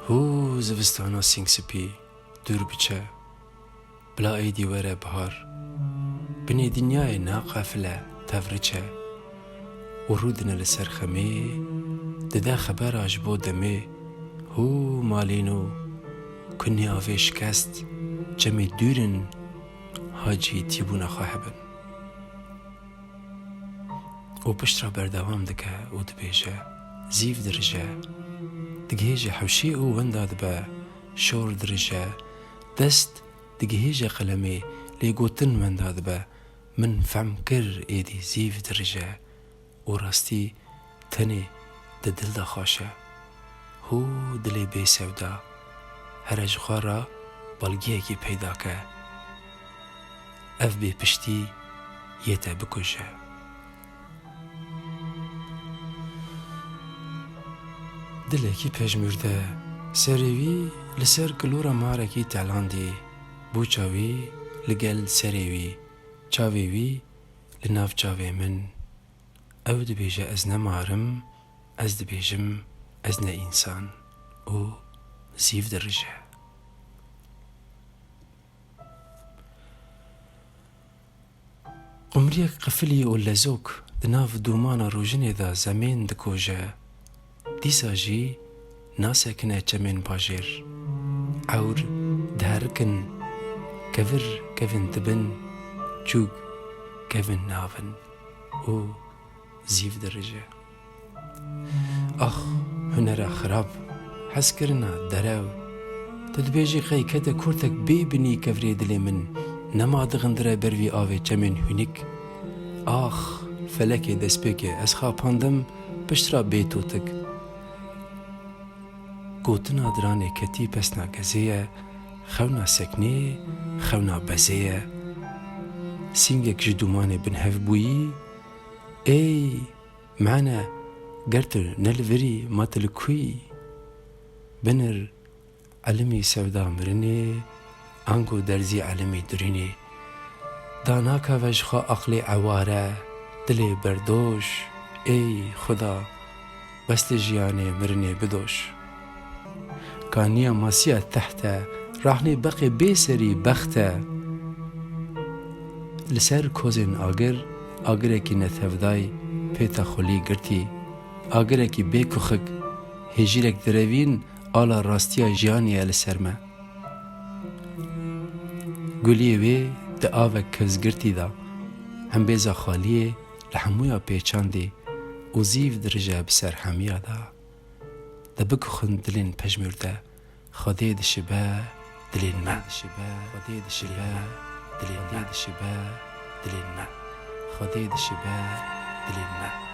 هو زوستانا سینگ سپی دور بچه بلا ایدی وره بهار بنی دنیای ناقافله تفرچه و رودن لسر خمی دده خبر عجبو دمه هو مالینو کنی آوه شکست جمع دورن حاجی تیبون خواهبن و پشت را بردوام دکه و دبیجه زیف درجه دگهیجه حوشی او ونداد با شور درجه دست دگهیجه قلمه لیگوتن ونداد با من فهم کر ایدی زیف درجه و راستی تنی ده دل دا خوشه هو دلی بی سودا هر اجخوارا بالگیه کی پیدا که اف بی پشتی یه تا بکشه دلی کی پجمورده سریوی لسر کلورا مارکی تعلاندی بو چاوی لگل سریوی چاویوی لناف چاوی من او دبیجه از نمارم از دبیجم از نه انسان او زیف درجه قمریک قفلی و لزوک دناف دومان روژنه دا زمین دکوژه دیسا جی ناسکنه چمین باجر عور دهرکن کفر کفن تبن چوگ کفن نافن او زیف درجه آخ هنر خراب حس کرنا دراو تدبیجی خی کده کورتک بی بنی کفری دلی من نما دغندره بروی آوه چمین هونیک آخ فلکی دست بکه از خواباندم پشترا بیتوتک گوتنا درانه کتی پسنا گزیه خونا سکنه خونا بزیه سینگک جدومانه بن هف بویی ای معنا قرتر نلفري ماتلكوي بنر علمي سودا مرني انكو درزي علمي دريني داناكا وجخا عقلي عواره دلي بردوش اي خدا بس جياني مرني بدوش كانيا ماسيا تحت راحني بقي بيسري بخته لسر كوزن آگرکی نتفدای پیتا خلی گرتی آگرکی بیکخک هجیرک دروین آلا راستیا جیانی ال سرمه گلی وی ده آوک کز گرتی دا هم بیزا خالیه لحمویا پیچاندی و زیف درجه بسر همیا دا ده بکخن دلین پجمورده خاده دشبه دلین ما خاده دشبه دلین ما خاده دشبه دلین ما